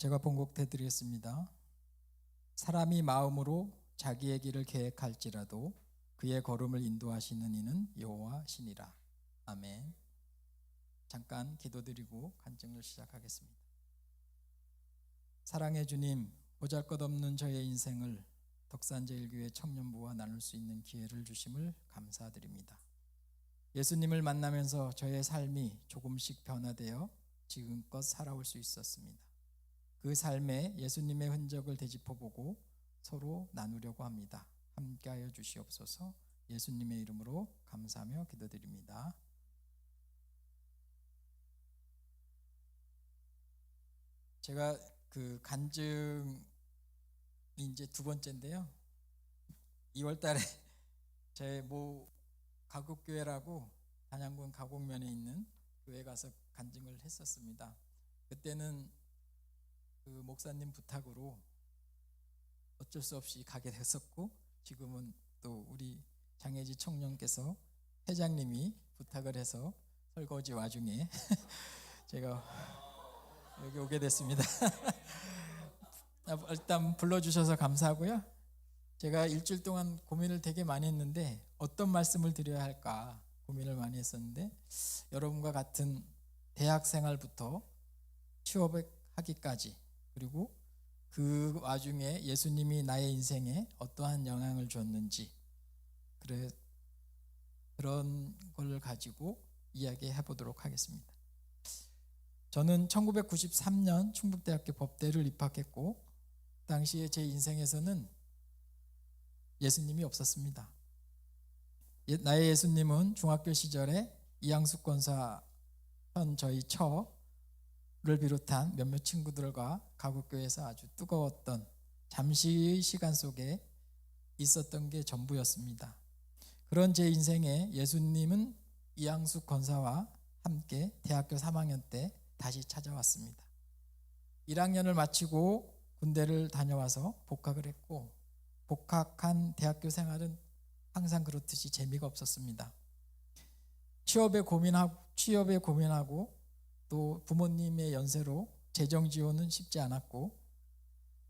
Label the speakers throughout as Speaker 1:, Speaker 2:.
Speaker 1: 제가 번곡해 드리겠습니다. 사람이 마음으로 자기의 길을 계획할지라도 그의 걸음을 인도하시는 이는 여호와시니라. 아멘. 잠깐 기도드리고 간증을 시작하겠습니다. 사랑의 주님, 보잘것없는 저의 인생을 덕산제일교회 청년부와 나눌 수 있는 기회를 주심을 감사드립니다. 예수님을 만나면서 저의 삶이 조금씩 변화되어 지금껏 살아올 수 있었습니다. 그 삶에 예수님의 흔적을 되짚어보고 서로 나누려고 합니다. 함께하여 주시옵소서. 예수님의 이름으로 감사하며 기도드립니다. 제가 그 간증이 이제 두 번째인데요. 2월 달에 제 모 가곡교회라고 단양군 가곡면에 있는 교회 가서 간증을 했었습니다. 그때는 그 목사님 부탁으로 어쩔 수 없이 가게 됐었고, 지금은 또 우리 장혜지 청년께서 회장님이 부탁을 해서 설거지 와중에 제가 여기 오게 됐습니다. 일단 불러주셔서 감사하고요. 제가 일주일 동안 고민을 되게 많이 했는데 어떤 말씀을 드려야 할까 고민을 많이 했었는데, 여러분과 같은 대학 생활부터 취업하기까지, 그리고 그 와중에 예수님이 나의 인생에 어떠한 영향을 줬는지, 그런 걸 가지고 이야기해 보도록 하겠습니다. 저는 1993년 충북대학교 법대를 입학했고, 당시에 제 인생에서는 예수님이 없었습니다. 나의 예수님은 중학교 시절에 이양숙 권사 현 저희 처를 비롯한 몇몇 친구들과 가곡교회에서 아주 뜨거웠던 잠시의 시간 속에 있었던 게 전부였습니다. 그런 제 인생에 예수님은 이양숙 권사와 함께 대학교 3학년 때 다시 찾아왔습니다. 1학년을 마치고 군대를 다녀와서 복학을 했고, 복학한 대학교 생활은 항상 그렇듯이 재미가 없었습니다. 취업에 고민하고 또 부모님의 연세로 재정 지원은 쉽지 않았고,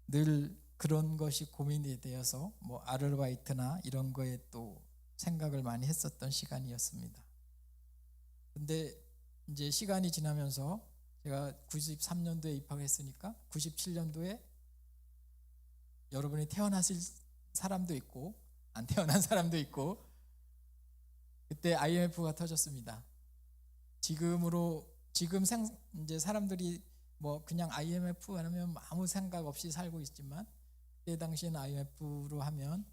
Speaker 1: 늘 그런 것이 고민이 되어서 아르바이트나 이런 거에 또 생각을 많이 했었던 시간이었습니다. 근데 이제 시간이 지나면서 제가 93년도에 입학했으니까 97년도에 여러분이 태어났을 사람도 있고 안 태어난 사람도 있고, 그때 IMF가 터졌습니다. 지금 이제 사람들이 그냥 IMF 하면 아무 생각 없이 살고 있지만, 그때 당시에는 IMF로 하면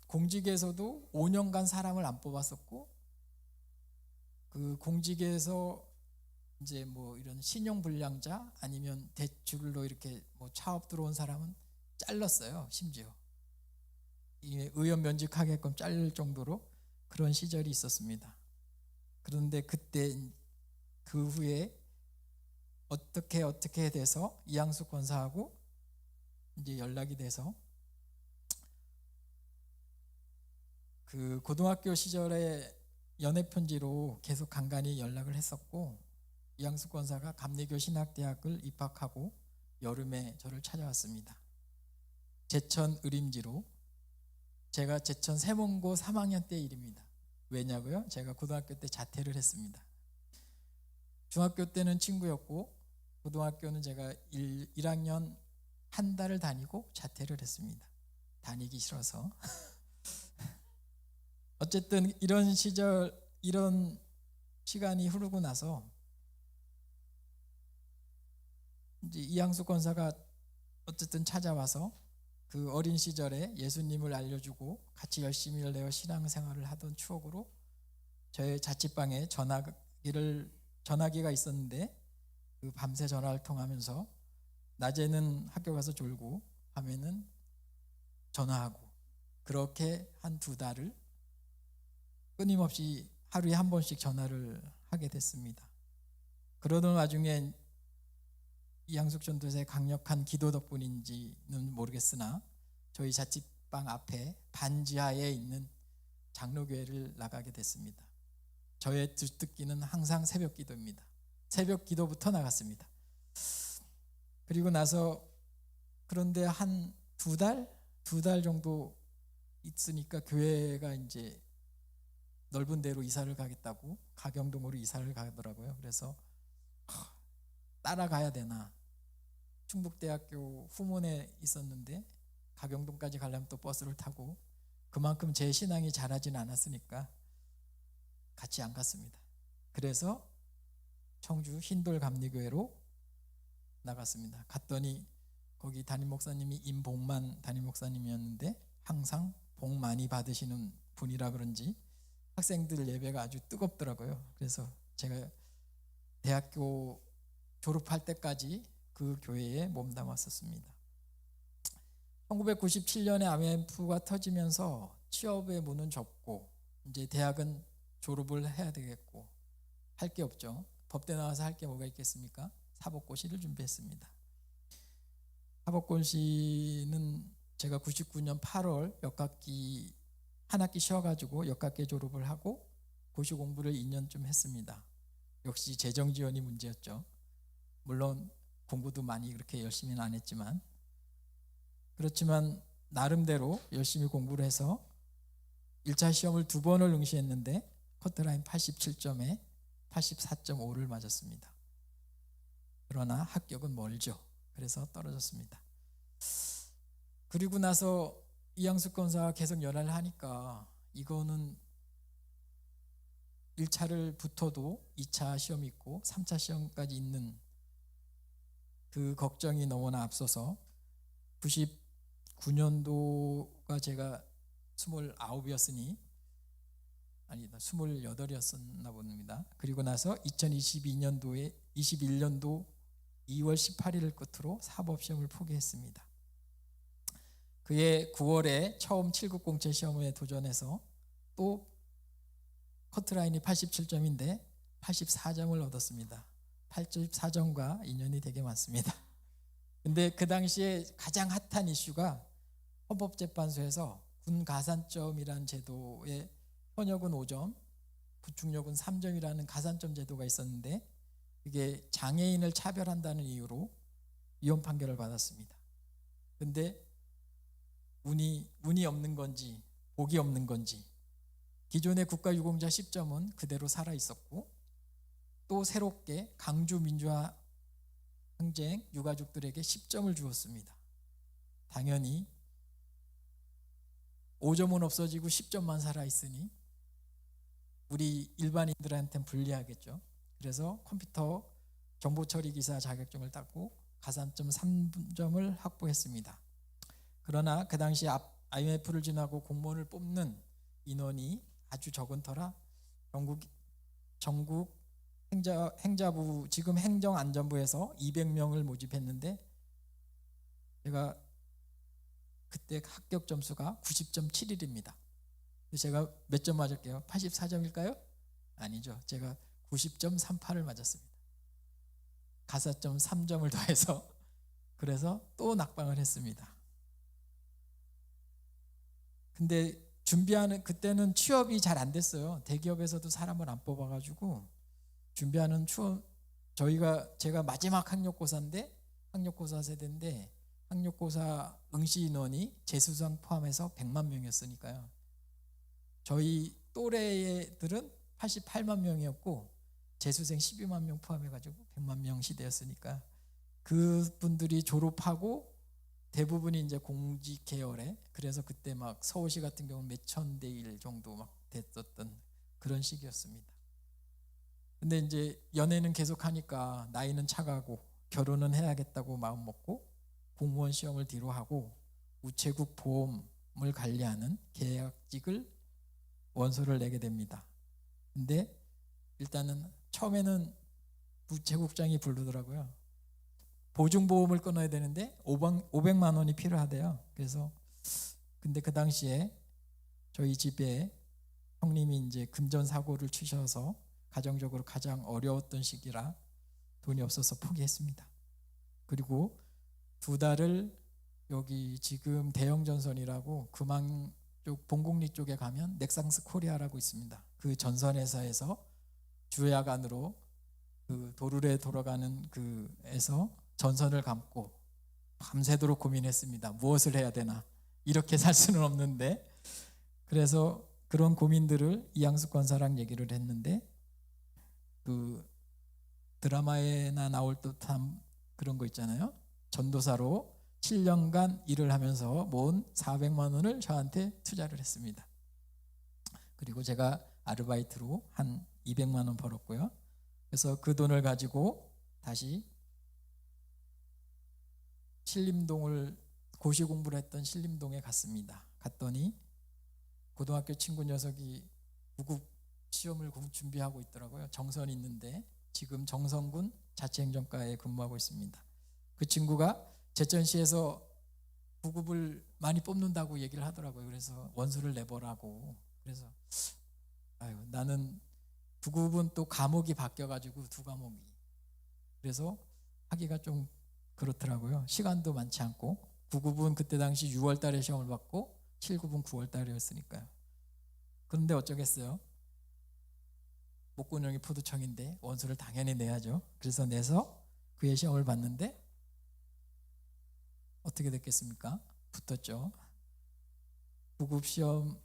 Speaker 1: 공직에서도 5년간 사람을 안 뽑았었고, 그 공직에서 이제 이런 신용불량자 아니면 대출로 이렇게 차업 들어온 사람은 잘랐어요. 심지어 의원 면직하게끔 자를 정도로 그런 시절이 있었습니다. 그런데 그때 그 후에 어떻게 돼서 이양숙 권사하고 이제 연락이 돼서, 그 고등학교 시절에 연애 편지로 계속 간간히 연락을 했었고, 이양숙 권사가 감리교 신학대학을 입학하고 여름에 저를 찾아왔습니다. 제천 의림지로. 제가 제천 세문고 3학년 때 일입니다. 왜냐고요? 제가 고등학교 때 자퇴를 했습니다. 중학교 때는 친구였고, 고등학교는 제가 1학년 한 달을 다니고 자퇴를 했습니다. 다니기 싫어서. 어쨌든 이런 시간이 흐르고 나서 이제 이양숙 권사가 어쨌든 찾아와서 그 어린 시절에 예수님을 알려주고 같이 열심히 내어 신앙생활을 하던 추억으로 저의 자취방에 전화기가 있었는데, 그 밤새 전화를 통하면서 낮에는 학교 가서 졸고 밤에는 전화하고, 그렇게 한 2달을 끊임없이 하루에 한 번씩 전화를 하게 됐습니다. 그러던 와중에 이양숙 전도사의 강력한 기도 덕분인지는 모르겠으나 저희 자취방 앞에 반지하에 있는 장로교회를 나가게 됐습니다. 저의 주특기는 항상 새벽 기도입니다. 새벽 기도부터 나갔습니다. 그리고 나서 그런데 한 두 달 정도 있으니까 교회가 이제 넓은 데로 이사를 가겠다고 가경동으로 이사를 가더라고요. 그래서 따라가야 되나, 충북대학교 후문에 있었는데 가경동까지 가려면 또 버스를 타고, 그만큼 제 신앙이 자라진 않았으니까 같이 안 갔습니다. 그래서 청주 흰돌 감리교회로 나갔습니다. 갔더니 거기 담임 목사님이 임복만 담임 목사님이었는데 항상 복 많이 받으시는 분이라 그런지 학생들 예배가 아주 뜨겁더라고요. 그래서 제가 대학교 졸업할 때까지 그 교회에 몸담았었습니다. 1997년에 IMF가 터지면서 취업의 문은 접고 이제 대학은 졸업을 해야 되겠고 할 게 없죠. 법대 나와서 할 게 뭐가 있겠습니까? 사법고시를 준비했습니다. 사법고시는 제가 99년 8월 역학기 한 학기 쉬어가지고 역학기 졸업을 하고 고시 공부를 2년쯤 했습니다. 역시 재정 지원이 문제였죠. 물론 공부도 많이 그렇게 열심히는 안 했지만, 그렇지만 나름대로 열심히 공부를 해서 1차 시험을 2번을 응시했는데 커트라인 87점에 84.5를 맞았습니다. 그러나 합격은 멀죠. 그래서 떨어졌습니다. 그리고 나서 이양숙 검사와 계속 연락을 하니까 이거는 1차를 붙어도 2차 시험이 있고 3차 시험까지 있는 그 걱정이 너무나 앞서서 99년도가 제가 29이었으니 아니다 28이었었나 봅니다. 그리고 나서 2022년도에 21년도 2월 18일을 끝으로 사법시험을 포기했습니다. 그해 9월에 처음 7급 공채 시험에 도전해서 또 커트라인이 87점인데 84점을 얻었습니다. 84점과 인연이 되게 많습니다. 근데 그 당시에 가장 핫한 이슈가 헌법재판소에서 군 가산점이라는 제도에 현역은 5점, 부축력은 3점이라는 가산점 제도가 있었는데 이게 장애인을 차별한다는 이유로 위헌 판결을 받았습니다. 근데 운이 없는 건지 복이 없는 건지 기존의 국가유공자 10점은 그대로 살아 있었고, 또 새롭게 강주 민주화 항쟁 유가족들에게 10점을 주었습니다. 당연히 5점은 없어지고 10점만 살아 있으니 우리 일반인들한테는 불리하겠죠. 그래서 컴퓨터 정보처리 기사 자격증을 땄고 가산점 3점을 확보했습니다. 그러나 그 당시 IMF를 지나고 공무원을 뽑는 인원이 아주 적은 터라 전국 행자부 지금 행정안전부에서 200명을 모집했는데 제가 그때 합격 점수가 90.71입니다. 제가 몇 점 맞을게요? 84점일까요? 아니죠. 제가 90.38을 맞았습니다. 가산점 3점을 더해서. 그래서 또 낙방을 했습니다. 근데 준비하는 그때는 취업이 잘 안 됐어요. 대기업에서도 사람을 안 뽑아가지고 준비하는 제가 마지막 학력고사인데 학력고사 세대인데 학력고사 응시 인원이 재수생 포함해서 100만 명이었으니까요. 저희 또래 애들은 88만 명이었고 재수생 12만 명 포함해가지고 100만 명 시대였으니까 그분들이 졸업하고 대부분이 이제 공직 계열에, 그래서 그때 막 서울시 같은 경우는 몇천 대 일 정도 막 됐었던 그런 시기였습니다. 근데 이제 연애는 계속 하니까 나이는 차가고 결혼은 해야겠다고 마음 먹고 공무원 시험을 뒤로 하고 우체국 보험을 관리하는 계약직을 원서를 내게 됩니다. 근데 일단은 처음에는 우체국장이 부르더라고요. 보증보험을 끊어야 되는데 500만 원이 필요하대요. 그래서 근데 그 당시에 저희 집에 형님이 이제 금전사고를 치셔서 가정적으로 가장 어려웠던 시기라 돈이 없어서 포기했습니다. 그리고 2달을 여기 지금 대형전선이라고 금왕 쪽 봉곡리 쪽에 가면 넥상스 코리아라고 있습니다. 그 전선회사에서 주야간으로 그 도르래 돌아가는 그에서 전선을 감고 밤새도록 고민했습니다. 무엇을 해야 되나? 이렇게 살 수는 없는데. 그래서 그런 고민들을 이양숙 권사랑 얘기를 했는데, 그 드라마에나 나올 듯한 그런 거 있잖아요. 전도사로 7년간 일을 하면서 모은 400만 원을 저한테 투자를 했습니다. 그리고 제가 아르바이트로 한 200만 원 벌었고요. 그래서 그 돈을 가지고 다시 신림동을 고시 공부를 했던 신림동에 갔습니다. 갔더니 고등학교 친구 녀석이 구급 시험을 준비하고 있더라고요. 정선이 있는데 지금 정선군 자치행정과에 근무하고 있습니다. 그 친구가 제천시에서 구급을 많이 뽑는다고 얘기를 하더라고요. 그래서 원서를 내보라고. 그래서 아유, 나는 구급은 또 과목이 바뀌어가지고 두 과목이, 그래서 하기가 좀 그렇더라고요. 시간도 많지 않고. 9급은 그때 당시 6월 달에 시험을 받고 7급은 9월 달이었으니까요. 그런데 어쩌겠어요. 목권형이 포도청인데 원서를 당연히 내야죠. 그래서 내서 그의 시험을 봤는데 어떻게 됐겠습니까? 붙었죠. 9급 시험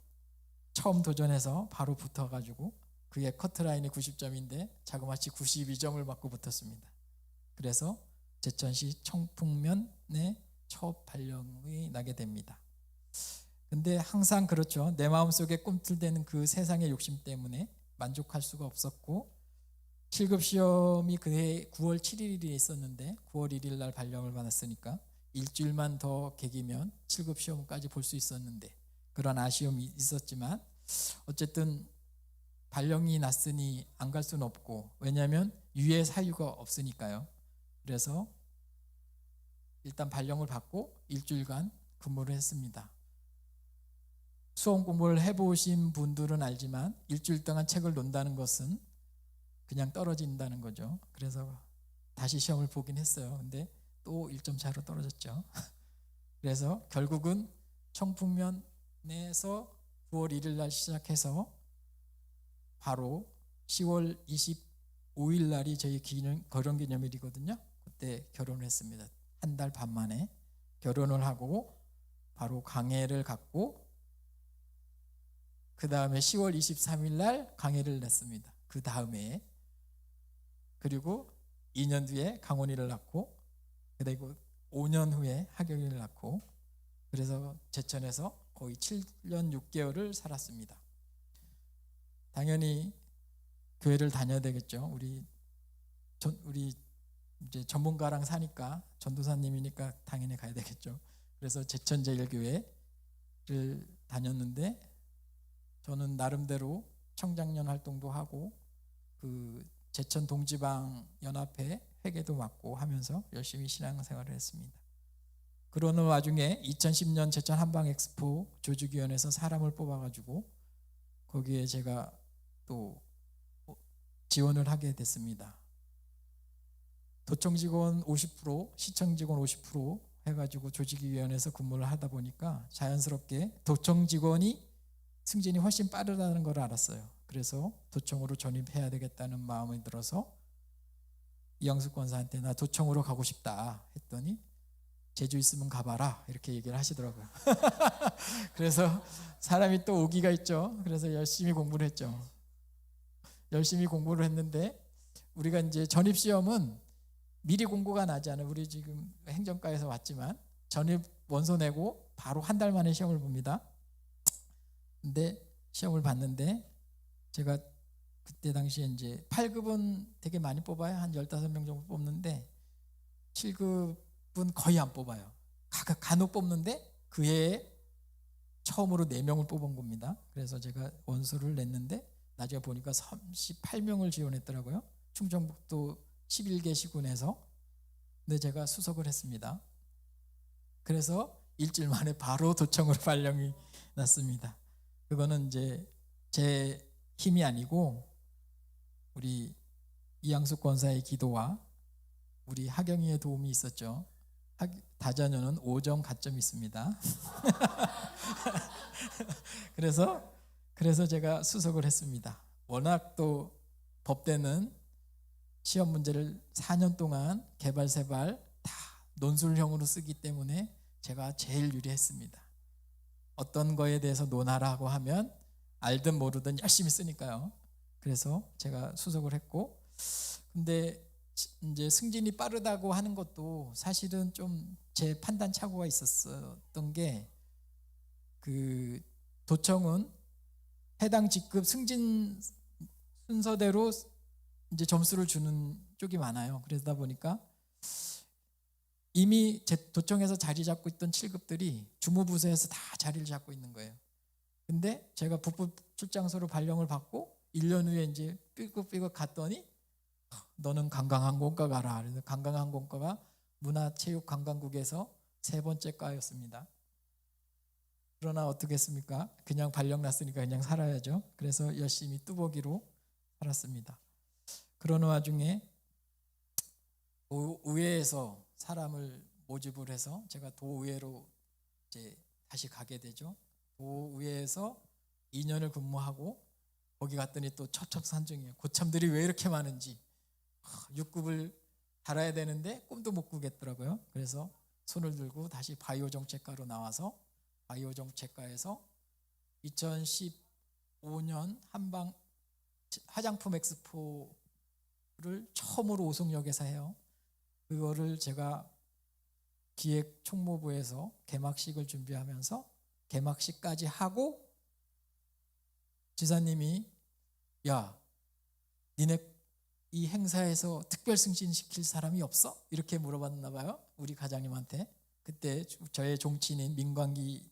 Speaker 1: 처음 도전해서 바로 붙어가지고 그의 커트라인이 90점인데 자그마치 92점을 맞고 붙었습니다. 그래서 제천시 청풍면에 첫 발령이 나게 됩니다. 근데 항상 그렇죠. 내 마음속에 꿈틀대는 그 세상의 욕심 때문에 만족할 수가 없었고, 7급 시험이 그해 9월 7일에 있었는데 9월 1일 날 발령을 받았으니까 일주일만 더 개기면 7급 시험까지 볼 수 있었는데, 그런 아쉬움이 있었지만 어쨌든 발령이 났으니 안 갈 수는 없고, 왜냐하면 유예 사유가 없으니까요. 그래서 일단 발령을 받고 일주일간 근무를 했습니다. 수험 공부를 해보신 분들은 알지만 일주일 동안 책을 논다는 것은 그냥 떨어진다는 거죠. 그래서 다시 시험을 보긴 했어요. 근데 또 1점 차로 떨어졌죠. 그래서 결국은 청풍면에서 9월 1일 날 시작해서 바로 10월 25일 날이 저희 결혼기념일이거든요. 그때 결혼을 했습니다. 한 달 반 만에 결혼을 하고 바로 강해를 갔고, 그 다음에 10월 23일 날 강해를 냈습니다. 그 다음에, 그리고 2년 뒤에 강원이를 낳고, 그리고 5년 후에 하경이를 낳고, 그래서 제천에서 거의 7년 6개월을 살았습니다. 당연히 교회를 다녀야 되겠죠. 우리 이제 전문가랑 사니까, 전도사님이니까 당연히 가야 되겠죠. 그래서 제천제일교회를 다녔는데, 저는 나름대로 청장년 활동도 하고 그 제천 동지방 연합회 회계도 맡고 하면서 열심히 신앙생활을 했습니다. 그러는 와중에 2010년 제천 한방 엑스포 조직위원회에서 사람을 뽑아가지고 거기에 제가 또 지원을 하게 됐습니다. 도청 직원 50%, 시청 직원 50% 해가지고 조직위원회에서 근무를 하다 보니까 자연스럽게 도청 직원이 승진이 훨씬 빠르다는 걸 알았어요. 그래서 도청으로 전입해야 되겠다는 마음이 들어서 이양숙 권사한테 나 도청으로 가고 싶다 했더니 제주 있으면 가봐라 이렇게 얘기를 하시더라고요. 그래서 사람이 또 오기가 있죠. 그래서 열심히 공부를 했죠. 열심히 공부를 했는데, 우리가 이제 전입시험은 미리 공고가 나지 않아요. 우리 지금 행정과에서 왔지만 전입 원서 내고 바로 한 달 만에 시험을 봅니다. 근데 시험을 봤는데 제가 그때 당시에 이제 8급은 되게 많이 뽑아요. 한 15명 정도 뽑는데 7급은 거의 안 뽑아요. 간혹 뽑는데 그 해에 처음으로 4명을 뽑은 겁니다. 그래서 제가 원서를 냈는데 나중에 보니까 38명을 지원했더라고요. 충청북도 11개 시군에서. 근데 제가 수석을 했습니다. 그래서 일주일 만에 바로 도청으로 발령이 났습니다. 그거는 이제 제 힘이 아니고 우리 이양숙 권사의 기도와 우리 하경이의 도움이 있었죠. 다자녀는 5점 가점이 있습니다. 그래서 제가 수석을 했습니다. 워낙 또 법대는 시험 문제를 4년 동안 개발세발 다 논술형으로 쓰기 때문에 제가 제일 유리했습니다. 어떤 거에 대해서 논하라고 하면 알든 모르든 열심히 쓰니까요. 그래서 제가 수석을 했고, 근데 이제 승진이 빠르다고 하는 것도 사실은 좀 제 판단 착오가 있었던 게, 그 도청은 해당 직급 승진 순서대로 이제 점수를 주는 쪽이 많아요. 그러다 보니까 이미 제 도청에서 자리 잡고 있던 7급들이 주무부서에서 다 자리를 잡고 있는 거예요. 근데 제가 북부 출장소로 발령을 받고 1년 후에 이제 삐걱삐걱 갔더니 너는 관광항공과 가라. 그래서 관광항공과가 문화체육관광국에서 3번째 과였습니다. 그러나 어떻게 했습니까? 그냥 발령 났으니까 그냥 살아야죠. 그래서 열심히 뚜벅이로 살았습니다. 그러는 와중에 도의회에서 사람을 모집을 해서 제가 도의회로 이제 다시 가게 되죠. 도의회에서 2년을 근무하고 거기 갔더니 또 첩첩산중이에요. 고참들이 왜 이렇게 많은지. 6급을 달아야 되는데 꿈도 못 꾸겠더라고요. 그래서 손을 들고 다시 바이오 정책과로 나와서 바이오 정책과에서 2015년 한방 화장품 엑스포를 처음으로 오송역에서 해요. 그거를 제가 기획 총무부에서 개막식을 준비하면서 개막식까지 하고 지사님이 야, 니네 이 행사에서 특별 승진 시킬 사람이 없어? 이렇게 물어봤나 봐요. 우리 과장님한테. 그때 저의 종친인 민광기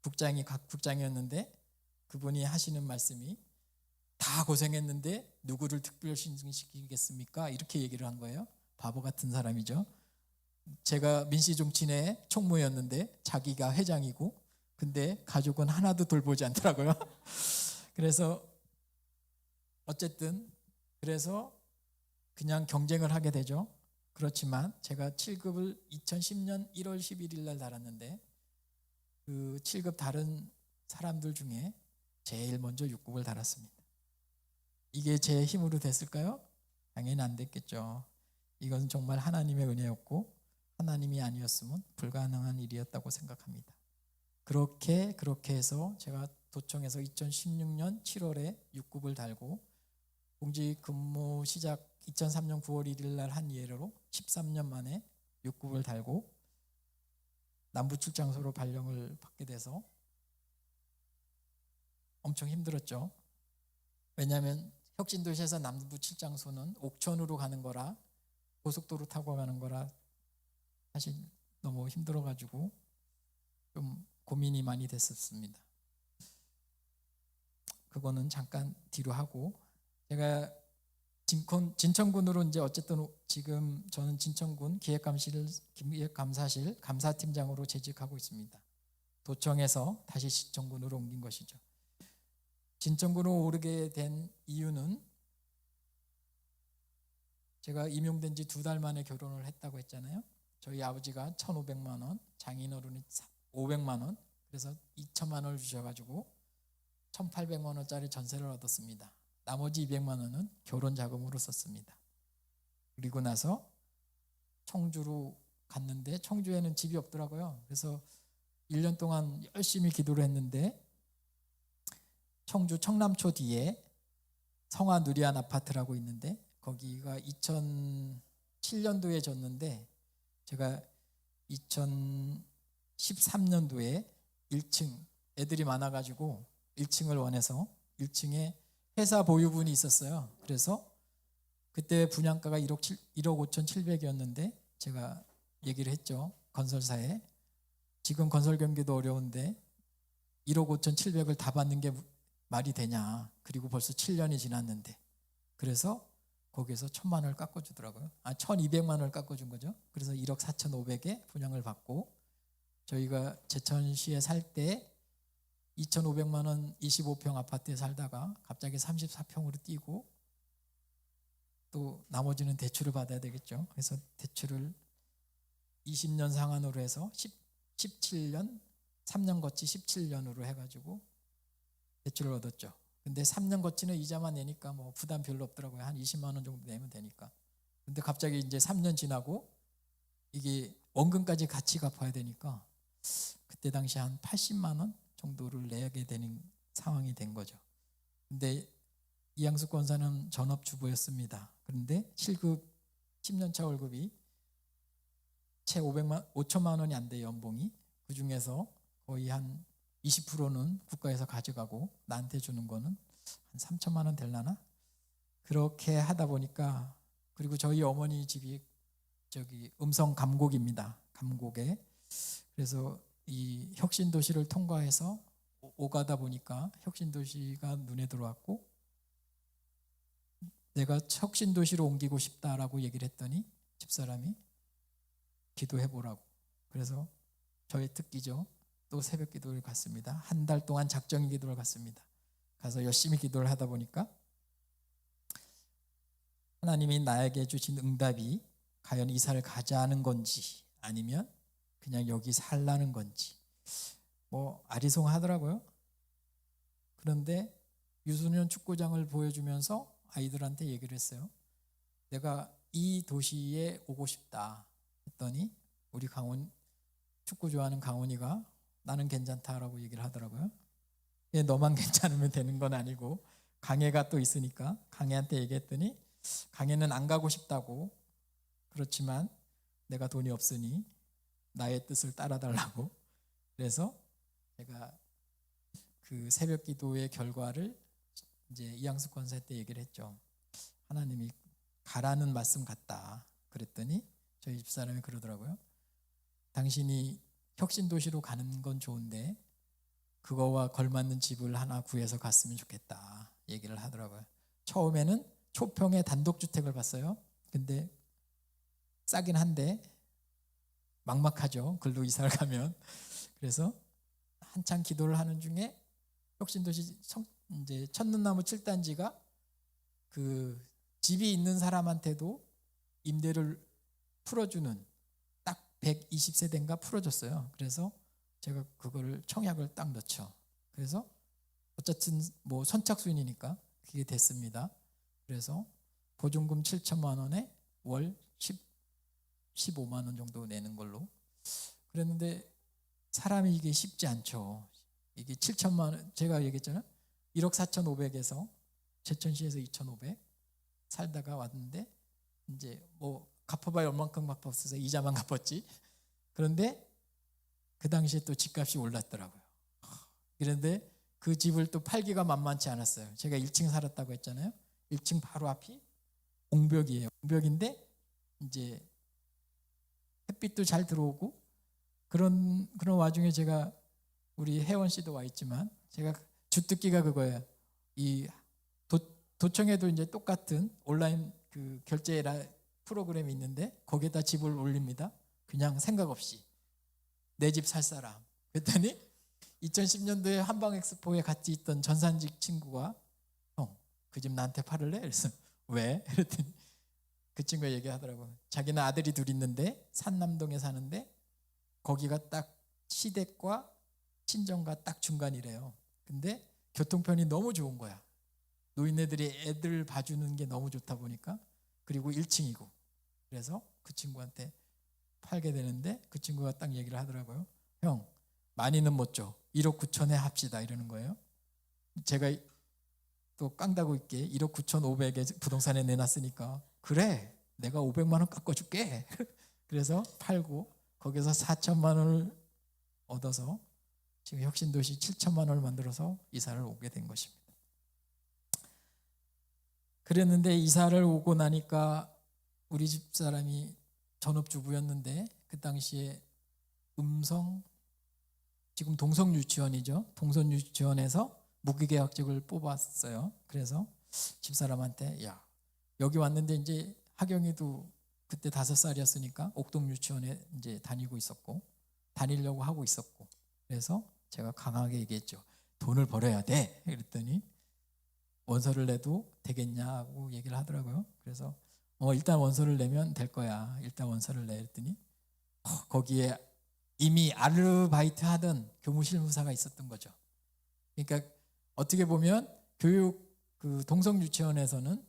Speaker 1: 국장이 각 국장이었는데 그분이 하시는 말씀이 다 고생했는데 누구를 특별 승진시키겠습니까? 이렇게 얘기를 한 거예요. 바보 같은 사람이죠. 제가 민씨종친회 총무였는데 자기가 회장이고 근데 가족은 하나도 돌보지 않더라고요. 그래서 어쨌든 그래서 그냥 경쟁을 하게 되죠. 그렇지만 제가 7급을 2010년 1월 11일 날 달았는데 그 7급 다른 사람들 중에 제일 먼저 6급을 달았습니다. 이게 제 힘으로 됐을까요? 당연히 안 됐겠죠. 이건 정말 하나님의 은혜였고 하나님이 아니었으면 불가능한 일이었다고 생각합니다. 그렇게 해서 제가 도청에서 2016년 7월에 6급을 달고 공직 근무 시작 2003년 9월 1일 날 한 예로 13년 만에 6급을 달고 남부출장소로 발령을 받게 돼서 엄청 힘들었죠. 왜냐하면 혁신도시에서 남부출장소는 옥천으로 가는 거라 고속도로 타고 가는 거라 사실 너무 힘들어가지고 좀 고민이 많이 됐었습니다. 그거는 잠깐 뒤로 하고 제가 진천군으로 이제 어쨌든 지금 저는 진천군 기획감사실 감사팀장으로 재직하고 있습니다. 도청에서 다시 진천군으로 옮긴 것이죠. 진천군으로 오르게 된 이유는 제가 임용된 지 2달 만에 결혼을 했다고 했잖아요. 저희 아버지가 1,500만 원, 장인어른이 500만 원, 그래서 2천만 원을 주셔가지고 1,800만 원짜리 전세를 얻었습니다. 나머지 200만 원은 결혼 자금으로 썼습니다. 그리고 나서 청주로 갔는데 청주에는 집이 없더라고요. 그래서 1년 동안 열심히 기도를 했는데 청주 청남초 뒤에 성화 누리안 아파트라고 있는데 거기가 2007년도에 졌는데 제가 2013년도에 1층 애들이 많아가지고 1층을 원해서 1층에 회사 보유분이 있었어요. 그래서 그때 분양가가 1억 5천7백이었는데 제가 얘기를 했죠. 건설사에 지금 건설 경기도 어려운데 1억 5천7백을 다 받는 게 말이 되냐. 그리고 벌써 7년이 지났는데 그래서 거기에서 1,000만 원을 깎아주더라고요. 1,200만 원을 깎아준 거죠. 그래서 1억 4천5백에 분양을 받고 저희가 제천시에 살 때 2,500만 원 25평 아파트에 살다가 갑자기 34평으로 뛰고 또 나머지는 대출을 받아야 되겠죠. 그래서 대출을 20년 상환으로 해서 17년 3년 거치 17년으로 해가지고 대출을 얻었죠. 근데 3년 거치는 이자만 내니까 뭐 부담 별로 없더라고요. 한 20만 원 정도 내면 되니까. 근데 갑자기 이제 3년 지나고 이게 원금까지 같이 갚아야 되니까 그때 당시 한 80만 원 정도를 내게 되는 상황이 된 거죠. 근데 이양숙 권사는 전업주부였습니다. 그런데 7급 10년차 월급이 채 5천만 원이 안 돼요, 연봉이. 그 중에서 거의 한 20%는 국가에서 가져가고 나한테 주는 거는 한 3천만 원 될라나? 그렇게 하다 보니까, 그리고 저희 어머니 집이 저기 음성 감곡입니다. 감곡에. 그래서 이 혁신도시를 통과해서 오가다 보니까 혁신도시가 눈에 들어왔고, 내가 혁신도시로 옮기고 싶다라고 얘기를 했더니 집사람이 기도해보라고. 그래서 저의 특기죠. 또 새벽 기도를 갔습니다. 한 달 동안 작정 기도를 갔습니다. 가서 열심히 기도를 하다 보니까 하나님이 나에게 주신 응답이 과연 이사를 가자는 건지 아니면 그냥 여기 살라는 건지 뭐 아리송하더라고요. 그런데 유소년 축구장을 보여주면서 아이들한테 얘기를 했어요. 내가 이 도시에 오고 싶다 했더니 우리 강원 축구 좋아하는 강원이가 나는 괜찮다라고 얘기를 하더라고요. 너만 괜찮으면 되는 건 아니고 강혜가 또 있으니까 강혜한테 얘기했더니 강혜는 안 가고 싶다고, 그렇지만 내가 돈이 없으니 나의 뜻을 따라달라고. 그래서 제가 그 새벽 기도의 결과를 이제 이양숙 권사 때 얘기를 했죠. 하나님이 가라는 말씀 같다 그랬더니 저희 집사람이 그러더라고요. 당신이 혁신도시로 가는 건 좋은데 그거와 걸맞는 집을 하나 구해서 갔으면 좋겠다 얘기를 하더라고요. 처음에는 초평의 단독주택을 봤어요. 근데 싸긴 한데 막막하죠. 글로 이사를 가면. 그래서 한참 기도를 하는 중에 혁신도시 이제 첫눈나무 7단지가 그 집이 있는 사람한테도 임대를 풀어주는 딱 120세대인가 풀어줬어요. 그래서 제가 그거를 청약을 딱 넣죠. 그래서 어쨌든 뭐 선착순이니까 그게 됐습니다. 그래서 보증금 7천만 원에 월 15만 원 정도 내는 걸로 그랬는데 사람이 이게 쉽지 않죠. 이게 7천만 원, 제가 얘기했잖아요. 1억 4,500에서 제천시에서 2,500 살다가 왔는데 이제 뭐 갚아봐야 얼만큼 갚았어서 이자만 갚았지. 그런데 그 당시에 또 집값이 올랐더라고요. 그런데 그 집을 또 팔기가 만만치 않았어요. 제가 1층 살았다고 했잖아요. 1층 바로 앞이 옹벽이에요. 옹벽인데 이제 햇빛도 잘 들어오고 그런 와중에 제가 우리 혜원 씨도 와 있지만 제가 주특기가 그거예요. 이 도청에도 이제 똑같은 온라인 그 결제 프로그램이 있는데 거기에다 집을 올립니다. 그냥 생각 없이 내 집 살 사람. 그랬더니 2010년도에 한방엑스포에 같이 있던 전산직 친구가 형, 그 집 나한테 팔을래? 그래서 왜? 그랬더니 그 친구가 얘기하더라고요. 자기는 아들이 둘 있는데 산남동에 사는데 거기가 딱 시댁과 친정과 딱 중간이래요. 근데 교통편이 너무 좋은 거야. 노인네들이 애들 봐주는 게 너무 좋다 보니까. 그리고 1층이고. 그래서 그 친구한테 팔게 되는데 그 친구가 딱 얘기를 하더라고요. 형, 많이는 못 줘. 1억 9천에 합시다 이러는 거예요. 제가 또 깡다고 있게 1억 9천5백에 부동산에 내놨으니까 그래, 내가 500만 원 깎아줄게. 그래서 팔고 거기서 4천만 원을 얻어서 지금 혁신도시 7천만 원을 만들어서 이사를 오게 된 것입니다. 그랬는데 이사를 오고 나니까 우리 집사람이 전업주부였는데 그 당시에 지금 동성유치원이죠. 동성유치원에서 무기계약직을 뽑았어요. 그래서 집사람한테 야, 여기 왔는데 이제 하경이도 그때 5살이었으니까 옥동유치원에 이제 다니고 있었고 다니려고 하고 있었고 그래서 제가 강하게 얘기했죠. 돈을 벌어야 돼. 그랬더니 원서를 내도 되겠냐고 얘기를 하더라고요. 그래서 일단 원서를 내면 될 거야. 일단 원서를 내. 그랬더니 거기에 이미 아르바이트 하던 교무실무사가 있었던 거죠. 그러니까 어떻게 보면 교육 그 동성유치원에서는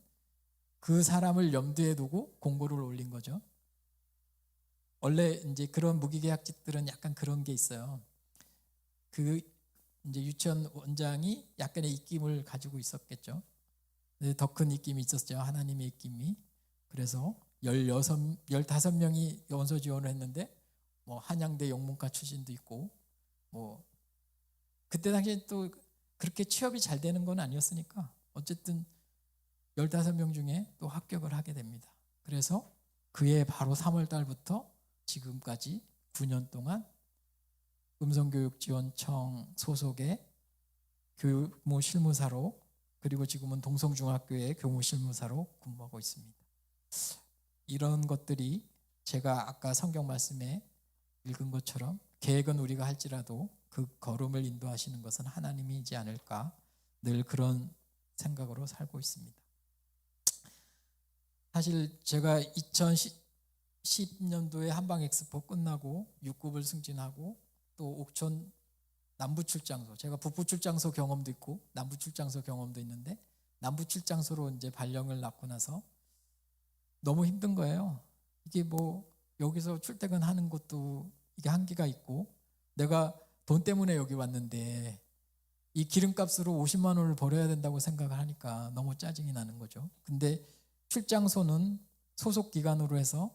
Speaker 1: 그 사람을 염두에 두고 공고를 올린 거죠. 원래 이제 그런 무기계약직들은 약간 그런 게 있어요. 그 이제 유치원 원장이 약간의 입김을 가지고 있었겠죠. 더 큰 입김이 있었죠. 하나님의 입김이. 그래서 15명이 원서 지원을 했는데 뭐 한양대 영문과 출신도 있고 뭐 그때 당시에 또 그렇게 취업이 잘 되는 건 아니었으니까 어쨌든 15명 중에 또 합격을 하게 됩니다. 그래서 그해 바로 3월 달부터 지금까지 9년 동안 음성교육지원청 소속의 교무실무사로 그리고 지금은 동성중학교의 교무실무사로 근무하고 있습니다. 이런 것들이 제가 아까 성경 말씀에 읽은 것처럼 계획은 우리가 할지라도 그 걸음을 인도하시는 것은 하나님이지 않을까 늘 그런 생각으로 살고 있습니다. 사실 제가 2010년도에 한방엑스포 끝나고 6급을 승진하고 또 옥천 남부출장소, 제가 북부출장소 경험도 있고 남부출장소 경험도 있는데 남부출장소로 이제 발령을 낳고 나서 너무 힘든 거예요. 이게 뭐 여기서 출퇴근하는 것도 이게 한계가 있고 내가 돈 때문에 여기 왔는데 이 기름값으로 50만 원을 벌어야 된다고 생각을 하니까 너무 짜증이 나는 거죠. 근데 출장소는 소속 기관으로 해서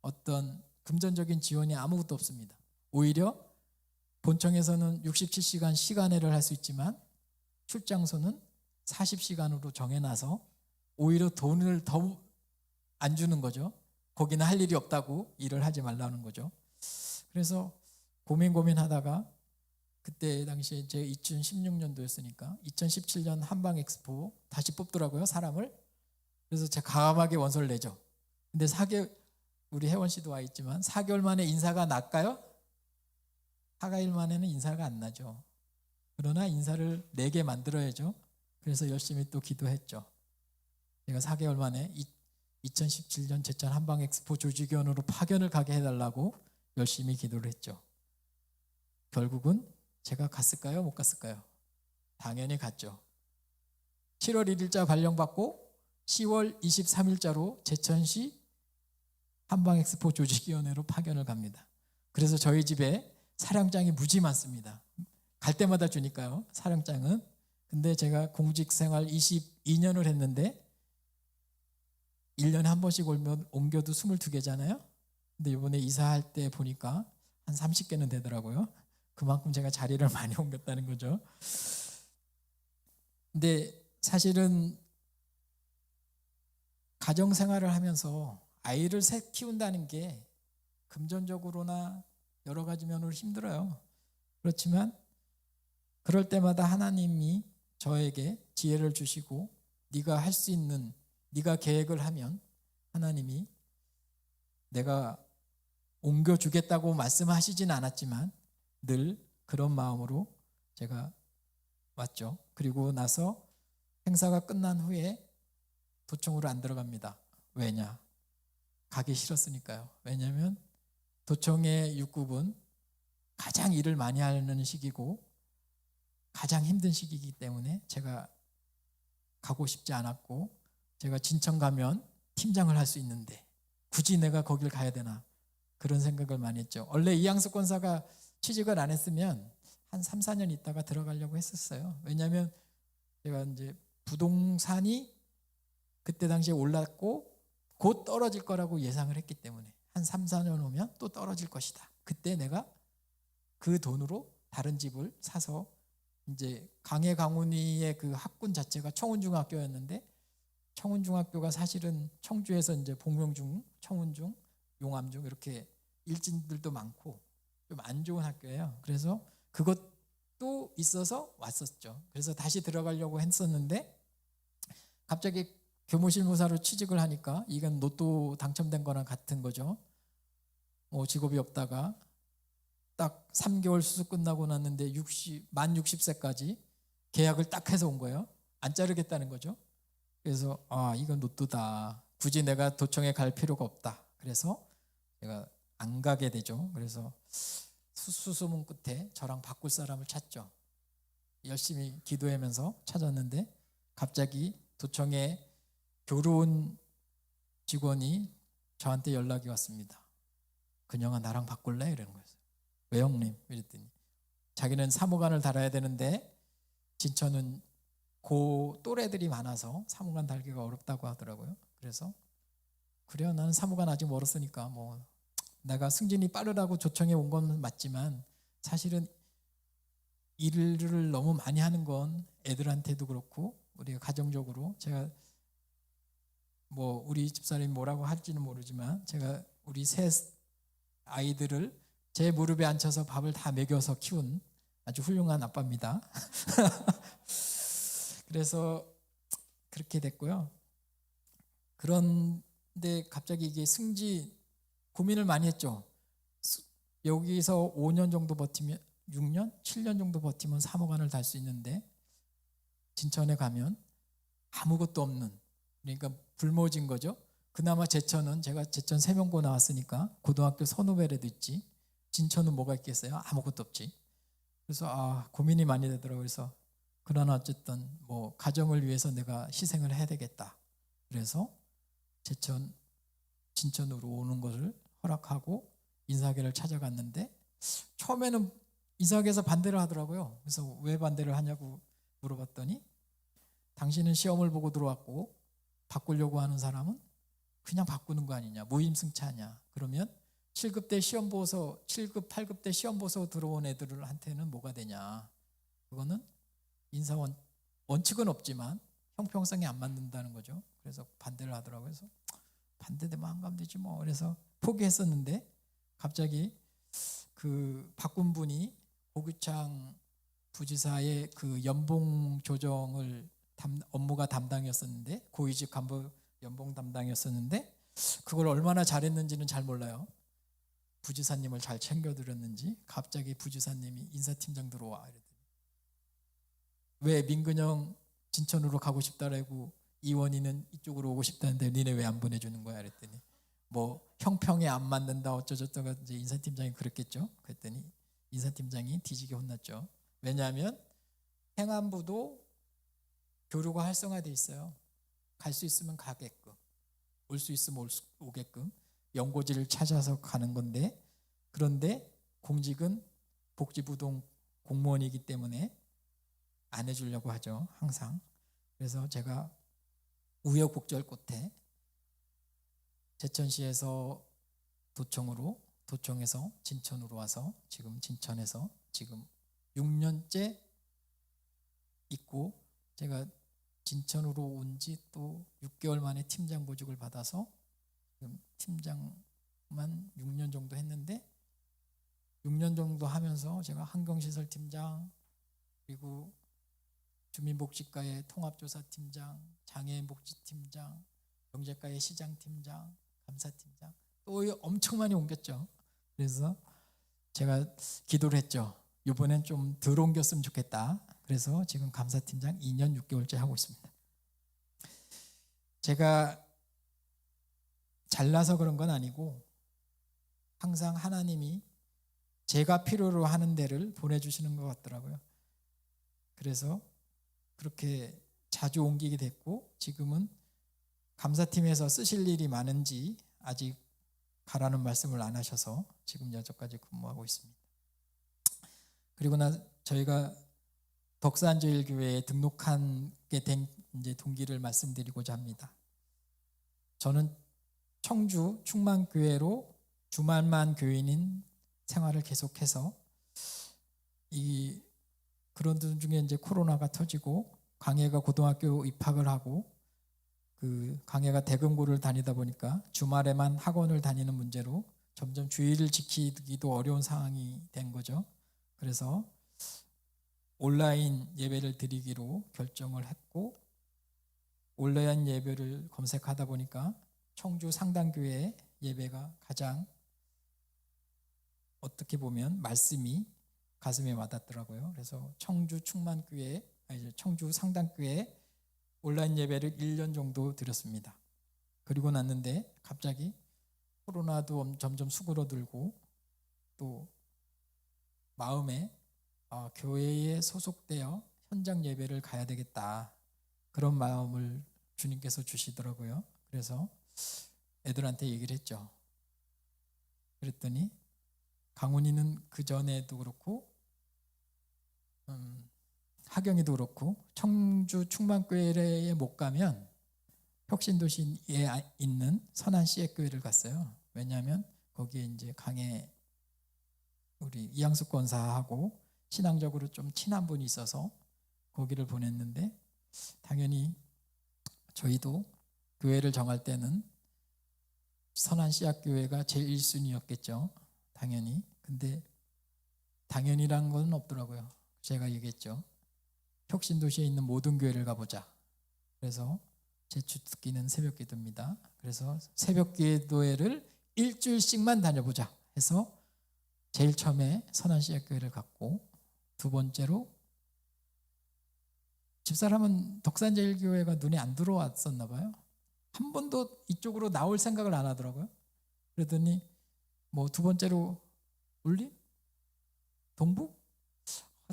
Speaker 1: 어떤 금전적인 지원이 아무것도 없습니다. 오히려 본청에서는 67시간 시간회를 할 수 있지만 출장소는 40시간으로 정해놔서 오히려 돈을 더 안 주는 거죠. 거기는 할 일이 없다고 일을 하지 말라는 거죠. 그래서 고민하다가 그때 당시에 제 2016년도였으니까 2017년 한방엑스포 다시 뽑더라고요, 사람을. 그래서 제가 과감하게 원서를 내죠. 근데 우리 혜원 씨도 와 있지만 4개월 만에 인사가 날까요? 4개월 만에는 인사가 안 나죠. 그러나 인사를 내게 만들어야죠. 그래서 열심히 또 기도했죠. 제가 4개월 만에 2017년 제천 한방엑스포 조직위원으로 파견을 가게 해달라고 열심히 기도를 했죠. 결국은 제가 갔을까요? 못 갔을까요? 당연히 갔죠. 7월 1일자 발령받고 10월 23일자로 제천시 한방엑스포 조직위원회로 파견을 갑니다. 그래서 저희 집에 사령장이 무지 많습니다. 갈 때마다 주니까요, 사령장은. 근데 제가 공직생활 22년을 했는데 1년에 한 번씩 옮겨도 22개잖아요. 근데 이번에 이사할 때 보니까 한 30개는 되더라고요. 그만큼 제가 자리를 많이 옮겼다는 거죠. 근데 사실은 가정생활을 하면서 아이를 셋 키운다는 게 금전적으로나 여러 가지 면으로 힘들어요. 그렇지만 그럴 때마다 하나님이 저에게 지혜를 주시고 네가 할 수 있는, 네가 계획을 하면 하나님이 내가 옮겨주겠다고 말씀하시진 않았지만 늘 그런 마음으로 제가 왔죠. 그리고 나서 행사가 끝난 후에 도청으로 안 들어갑니다. 왜냐? 가기 싫었으니까요. 왜냐하면 도청의 6급은 가장 일을 많이 하는 시기고 가장 힘든 시기이기 때문에 제가 가고 싶지 않았고, 제가 진천 가면 팀장을 할 수 있는데 굳이 내가 거길 가야 되나, 그런 생각을 많이 했죠. 원래 이양수 권사가 취직을 안 했으면 한 3, 4년 있다가 들어가려고 했었어요. 왜냐하면 제가 이제 부동산이 그때 당시에 올랐고 곧 떨어질 거라고 예상을 했기 때문에 한 3, 4년 오면 또 떨어질 것이다. 그때 내가 그 돈으로 다른 집을 사서, 이제 강해 강훈이의 그 학군 자체가 청운중학교였는데 청운중학교가 사실은 청주에서 이제 복명중, 청운중, 용암중 이렇게 일진들도 많고 좀 안 좋은 학교예요. 그래서 그것도 있어서 왔었죠. 그래서 다시 들어가려고 했었는데 갑자기 교무실무사로 취직을 하니까 이건 로또 당첨된 거랑 같은 거죠. 직업이 없다가 딱 3개월 수습 끝나고 났는데 만 60세까지 계약을 딱 해서 온 거예요. 안 자르겠다는 거죠. 그래서 이건 로또다. 굳이 내가 도청에 갈 필요가 없다. 그래서 제가 안 가게 되죠. 그래서 수소문 끝에 저랑 바꿀 사람을 찾죠. 열심히 기도하면서 찾았는데 갑자기 도청에 교로운 직원이 저한테 연락이 왔습니다. 그녀가 나랑 바꿀래? 이러는 거예요. 왜 형님? 이랬더니 자기는 사무관을 달아야 되는데 진천은 고 또래들이 많아서 사무관 달기가 어렵다고 하더라고요. 그래서 그래요, 나는 사무관 아직 멀었으니까 뭐 내가 승진이 빠르다고 조청해 온 건 맞지만 사실은 일을 너무 많이 하는 건 애들한테도 그렇고 우리가 가정적으로 제가 뭐 우리 집사람이 뭐라고 할지는 모르지만 제가 우리 세 아이들을 제 무릎에 앉혀서 밥을 다 먹여서 키운 아주 훌륭한 아빠입니다. 그래서 그렇게 됐고요. 그런데 갑자기 이게 승진 고민을 많이 했죠. 여기서 5년 정도 버티면 6년, 7년 정도 버티면 사무관을 달 수 있는데 진천에 가면 아무것도 없는, 그러니까 불모진 거죠. 그나마 제천은 제가 제천 세명고 나왔으니까 고등학교 선후배라도 있지, 진천은 뭐가 있겠어요? 아무것도 없지. 그래서 고민이 많이 되더라고요. 그래서 그러나 어쨌든 뭐 가정을 위해서 내가 희생을 해야 되겠다. 그래서 진천으로 오는 것을 허락하고 인사계를 찾아갔는데 처음에는 인사계에서 반대를 하더라고요. 그래서 왜 반대를 하냐고 물어봤더니 당신은 시험을 보고 들어왔고 바꾸려고 하는 사람은 그냥 바꾸는 거 아니냐, 무임승차냐. 그러면 7급 때 시험 보서 7급, 8급 때 시험 보서 들어온 애들한테는 뭐가 되냐. 그거는 인사원 원칙은 없지만 형평성이 안 맞는다는 거죠. 그래서 반대를 하더라고요. 그래서 반대되면 안 가면 되지 뭐. 그래서 포기했었는데 갑자기 그 바꾼 분이 고규창 부지사의 그 연봉 조정을 업무가 담당이었었는데, 고위직 간부 연봉 담당이었었는데 그걸 얼마나 잘했는지는 잘 몰라요. 부지사님을 잘 챙겨드렸는지 갑자기 부지사님이 인사팀장 들어와 이랬더니 왜 민근영 진천으로 가고 싶다라고 이원희는 이쪽으로 오고 싶다는데 니네 왜 안 보내주는 거야? 그랬더니 뭐 형평에 안 맞는다 어쩌저쩌가 이제 인사팀장이 그랬겠죠. 그랬더니 인사팀장이 뒤지게 혼났죠. 왜냐하면 행안부도 교류가 활성화돼 있어요. 갈 수 있으면 가게끔, 올 수 있으면 오게끔 연고지를 찾아서 가는 건데, 그런데 공직은 복지부동 공무원이기 때문에 안 해주려고 하죠, 항상. 그래서 제가 우여곡절 끝에 제천시에서 도청에서 진천으로 와서 지금 진천에서 지금 6년째 있고, 제가 진천으로 온 지 또 6개월 만에 팀장 보직을 받아서 지금 팀장만 6년 정도 했는데, 6년 정도 하면서 제가 환경시설팀장, 그리고 주민복지과의 통합조사팀장, 장애인복지팀장, 경제과의 시장팀장, 감사팀장, 또 엄청 많이 옮겼죠. 그래서 제가 기도를 했죠. 이번엔 좀 덜 옮겼으면 좋겠다. 그래서 지금 감사팀장 2년 6개월째 하고 있습니다. 제가 잘나서 그런 건 아니고 항상 하나님이 제가 필요로 하는 데를 보내주시는 것 같더라고요. 그래서 그렇게 자주 옮기게 됐고, 지금은 감사팀에서 쓰실 일이 많은지 아직 가라는 말씀을 안 하셔서 지금 여기까지 근무하고 있습니다. 그리고 저희가 덕산제일교회에 등록하게 된 이제 동기를 말씀드리고자 합니다. 저는 청주 충만교회로 주말만 교인인 생활을 계속해서 그런 중에 이제 코로나가 터지고 강혜가 고등학교 입학을 하고 그 강혜가 대금고를 다니다 보니까 주말에만 학원을 다니는 문제로 점점 주의를 지키기도 어려운 상황이 된 거죠. 그래서 온라인 예배를 드리기로 결정을 했고, 온라인 예배를 검색하다 보니까 청주 상당교회 예배가 가장 어떻게 보면 말씀이 가슴에 와닿더라고요. 그래서 청주 청주 상당교회 온라인 예배를 1년 정도 드렸습니다. 그리고 났는데 갑자기 코로나도 점점 수그러들고 또 마음에 교회에 소속되어 현장 예배를 가야 되겠다, 그런 마음을 주님께서 주시더라고요. 그래서 애들한테 얘기를 했죠. 그랬더니 강훈이는 그 전에도 그렇고 하경이도 그렇고 청주 충만교회에 못 가면 혁신도시에 있는 선한씨앗교회를 갔어요. 왜냐하면 거기에 이제 강에 우리 이양숙 권사하고 신앙적으로 좀 친한 분이 있어서 거기를 보냈는데, 당연히 저희도 교회를 정할 때는 선한씨앗교회가 제일 1순위였겠죠. 당연히. 근데 당연히란 건 없더라고요. 제가 얘기했죠. 혁신도시에 있는 모든 교회를 가보자. 그래서 제 주특기는 새벽기도입니다. 그래서 새벽기도회를 일주일씩만 다녀보자 해서 제일 처음에 선한씨앗교회를 갔고, 두 번째로 집사람은 덕산제일교회가 눈에 안 들어왔었나 봐요. 한 번도 이쪽으로 나올 생각을 안 하더라고요. 그러더니 뭐 두 번째로 울림? 동북?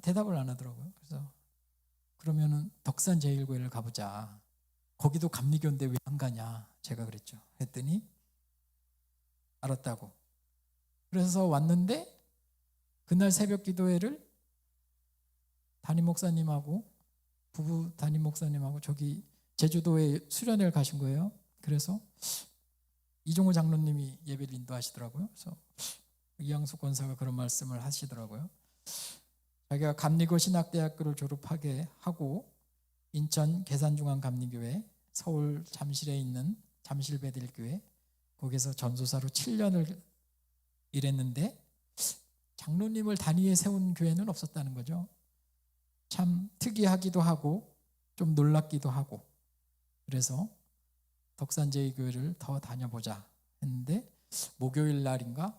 Speaker 1: 대답을 안 하더라고요. 그래서 그러면은 덕산제일교회를 가보자. 거기도 감리교인데 왜 안 가냐 제가 그랬죠. 했더니 알았다고. 그래서 왔는데 그날 새벽 기도회를 담임 목사님하고 부부 담임 목사님하고 저기 제주도에 수련회를 가신 거예요. 그래서 이종호 장로님이 예배를 인도하시더라고요. 그래서 이양숙 권사가 그런 말씀을 하시더라고요. 자기가 감리고 신학대학교를 졸업하게 하고 인천 계산중앙감리교회, 서울 잠실에 있는 잠실베들교회, 거기서 전도사로 7년을 일했는데 장로님을 단위에 세운 교회는 없었다는 거죠. 참 특이하기도 하고 좀 놀랍기도 하고, 그래서 덕산제일교회를 더 다녀보자 했는데 목요일 날인가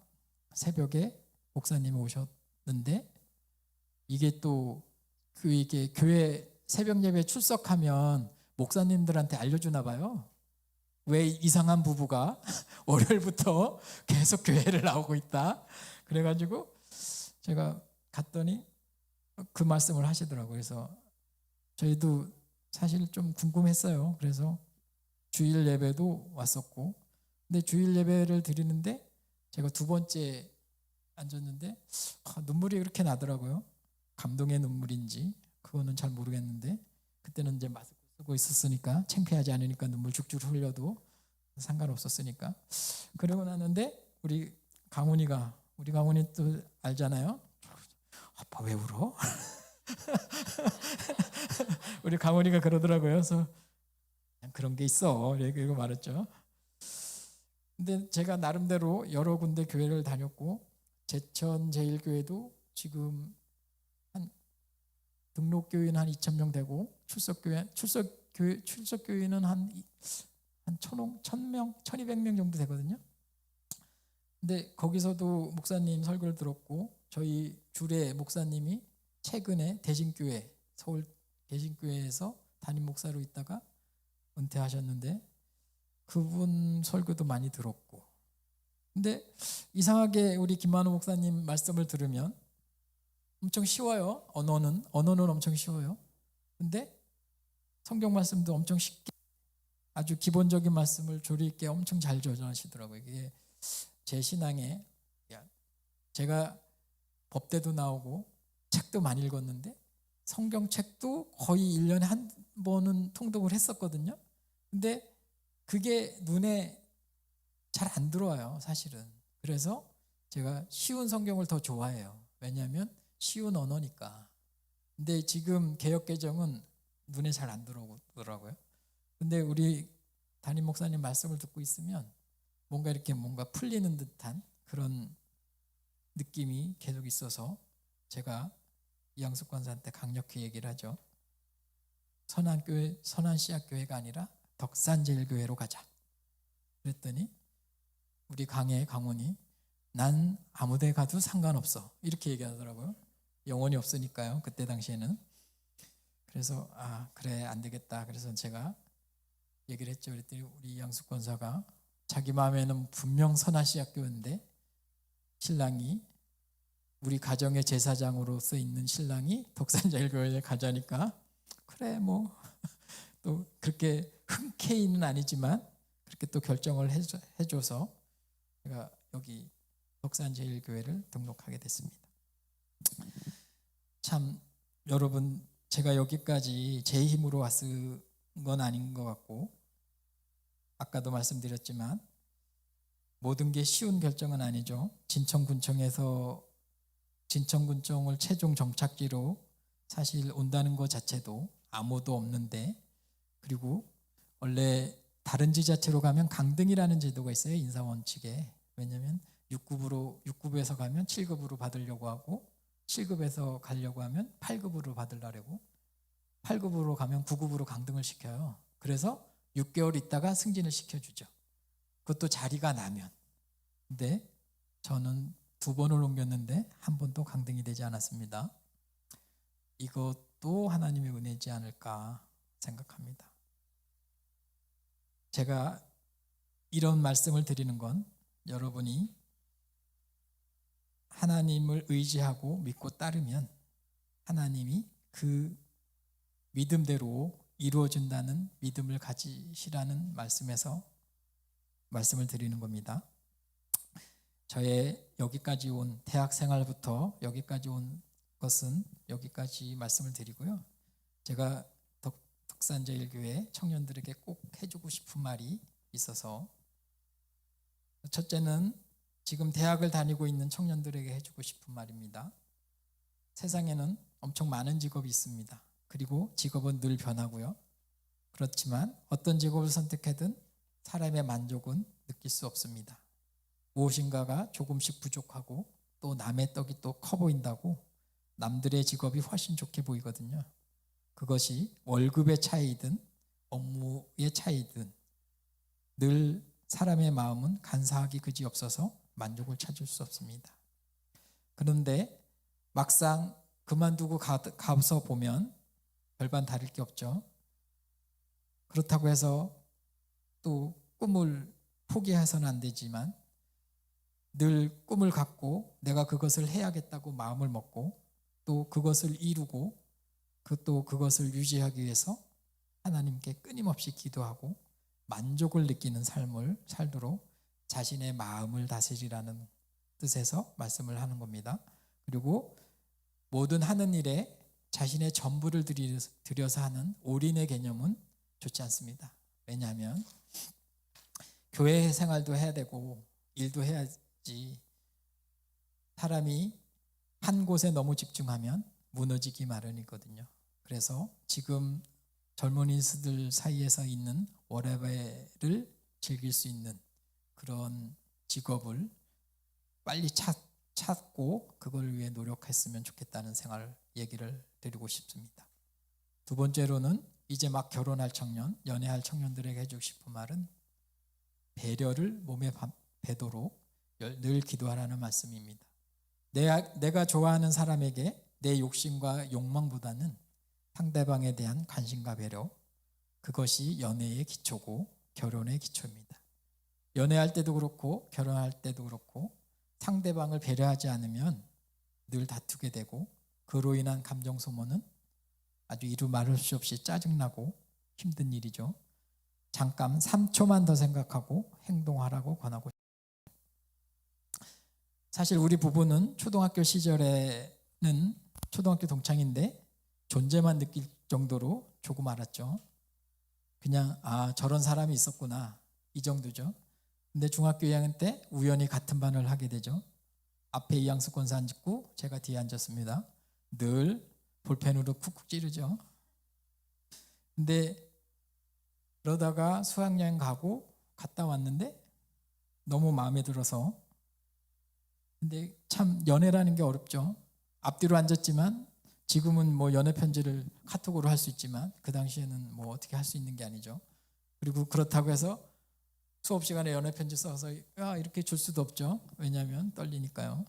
Speaker 1: 새벽에 목사님이 오셨는데, 이게 또 이게 교회 새벽 예배 출석하면 목사님들한테 알려주나 봐요. 왜 이상한 부부가 월요일부터 계속 교회를 나오고 있다. 그래가지고 제가 갔더니 그 말씀을 하시더라고요. 그래서 저희도 사실 좀 궁금했어요. 그래서 주일 예배도 왔었고, 근데 주일 예배를 드리는데 제가 두 번째 앉았는데 눈물이 그렇게 나더라고요. 감동의 눈물인지 그거는 잘 모르겠는데, 그때는 이제 마스크 쓰고 있었으니까 창피하지 않으니까 눈물 죽줄 흘려도 상관없었으니까. 그러고 나는데 우리 강훈이 또 알잖아요. 아빠 왜 울어? 우리 강훈이가 그러더라고요. 그래서 그냥 그런 게 있어 이러고 말했죠. 근데 제가 나름대로 여러 군데 교회를 다녔고, 제천 제일교회도 지금 한 등록교인은 한 2,000명 되고 출석교인은 한 1,000명, 1,200명 정도 되거든요. 근데 거기서도 목사님 설교를 들었고, 저희 주례 목사님이 최근에 대신교회, 서울 대신교회에서 담임 목사로 있다가 은퇴하셨는데 그분 설교도 많이 들었고, 근데 이상하게 우리 김만호 목사님 말씀을 들으면 엄청 쉬워요. 언어는 엄청 쉬워요. 근데 성경 말씀도 엄청 쉽게 아주 기본적인 말씀을 조리 있게 엄청 잘 조절하시더라고요. 이게 제 신앙에, 제가 법대도 나오고 책도 많이 읽었는데 성경책도 거의 1년에 한 번은 통독을 했었거든요. 근데 그게 눈에 잘 안 들어와요, 사실은. 그래서 제가 쉬운 성경을 더 좋아해요. 왜냐하면 쉬운 언어니까. 근데 지금 개역개정은 눈에 잘 안 들어오더라고요. 근데 우리 담임 목사님 말씀을 듣고 있으면 뭔가 풀리는 듯한 그런 느낌이 계속 있어서 제가 이양숙 권사한테 강력히 얘기를 하죠. 선한씨앗교회가 아니라 덕산제일교회로 가자. 그랬더니 우리 강훈이 난 아무데 가도 상관없어 이렇게 얘기하더라고요. 영혼이 없으니까요, 그때 당시에는. 그래서 그래 안 되겠다. 그래서 제가 얘기를 했죠. 그랬더니 우리 이양숙 권사가 자기 마음에는 분명 선한씨앗교회인데 신랑이 우리 가정의 제사장으로서 있는 신랑이 덕산제일교회에 가자니까 그래 뭐 또 그렇게 흔쾌히는 아니지만 그렇게 또 결정을 해줘서 제가 여기 덕산제일교회를 등록하게 됐습니다. 참 여러분, 제가 여기까지 제 힘으로 왔은 건 아닌 것 같고, 아까도 말씀드렸지만 모든 게 쉬운 결정은 아니죠. 진천군청에서 진천군청을 최종 정착지로 사실 온다는 것 자체도 아무도 없는데, 그리고 원래 다른 지자체로 가면 강등이라는 제도가 있어요, 인사원칙에. 왜냐하면 6급에서 가면 7급으로 받으려고 하고, 7급에서 가려고 하면 8급으로 받으려고, 8급으로 가면 9급으로 강등을 시켜요. 그래서 6개월 있다가 승진을 시켜주죠. 그것도 자리가 나면. 근데 저는 2번을 옮겼는데 한 번도 강등이 되지 않았습니다. 이것도 하나님의 은혜지 않을까 생각합니다. 제가 이런 말씀을 드리는 건 여러분이 하나님을 의지하고 믿고 따르면 하나님이 그 믿음대로 이루어진다는 믿음을 가지시라는 말씀에서 말씀을 드리는 겁니다. 저의 여기까지 온 대학 생활부터 여기까지 온 것은 여기까지 말씀을 드리고요. 제가 덕산제일교회 청년들에게 꼭 해주고 싶은 말이 있어서, 첫째는 지금 대학을 다니고 있는 청년들에게 해주고 싶은 말입니다. 세상에는 엄청 많은 직업이 있습니다. 그리고 직업은 늘 변하고요. 그렇지만 어떤 직업을 선택하든 사람의 만족은 느낄 수 없습니다. 무엇인가가 조금씩 부족하고 또 남의 떡이 또 커 보인다고 남들의 직업이 훨씬 좋게 보이거든요. 그것이 월급의 차이든 업무의 차이든 늘 사람의 마음은 간사하기 그지없어서 만족을 찾을 수 없습니다. 그런데 막상 그만두고 가서 보면 별반 다를 게 없죠. 그렇다고 해서 또 꿈을 포기해서는 안 되지만 늘 꿈을 갖고 내가 그것을 해야겠다고 마음을 먹고 또 그것을 이루고 또 그것을 유지하기 위해서 하나님께 끊임없이 기도하고 만족을 느끼는 삶을 살도록 자신의 마음을 다스리라는 뜻에서 말씀을 하는 겁니다. 그리고 모든 하는 일에 자신의 전부를 들여서 하는 올인의 개념은 좋지 않습니다. 왜냐하면 교회 생활도 해야 되고 일도 해야지, 사람이 한 곳에 너무 집중하면 무너지기 마련이거든요. 그래서 지금 젊은이들 사이에서 있는 워라밸을 즐길 수 있는 그런 직업을 빨리 찾고 그걸 위해 노력했으면 좋겠다는 생활 얘기를 드리고 싶습니다. 두 번째로는 이제 막 결혼할 청년, 연애할 청년들에게 해주고 싶은 말은 배려를 몸에 배도록 늘 기도하라는 말씀입니다. 내가 좋아하는 사람에게 내 욕심과 욕망보다는 상대방에 대한 관심과 배려, 그것이 연애의 기초고 결혼의 기초입니다. 연애할 때도 그렇고 결혼할 때도 그렇고 상대방을 배려하지 않으면 늘 다투게 되고 그로 인한 감정 소모는 아주 이루 말할 수 없이 짜증나고 힘든 일이죠. 잠깐 3초만 더 생각하고 행동하라고 권하고 싶습니다. 사실 우리 부부는 초등학교 시절에는 초등학교 동창인데 존재만 느낄 정도로 조금 알았죠. 그냥 저런 사람이 있었구나 이 정도죠. 근데 중학교 2학년 때 우연히 같은 반을 하게 되죠. 앞에 이양수 권사 앉고 제가 뒤에 앉았습니다. 늘 볼펜으로 쿡쿡 찌르죠. 근데 그러다가 수학여행 갔다 왔는데 너무 마음에 들어서, 근데 참 연애라는 게 어렵죠. 앞뒤로 앉았지만 지금은 뭐 연애 편지를 카톡으로 할 수 있지만 그 당시에는 뭐 어떻게 할 수 있는 게 아니죠. 그리고 그렇다고 해서 수업 시간에 연애 편지 써서 이렇게 줄 수도 없죠. 왜냐하면 떨리니까요.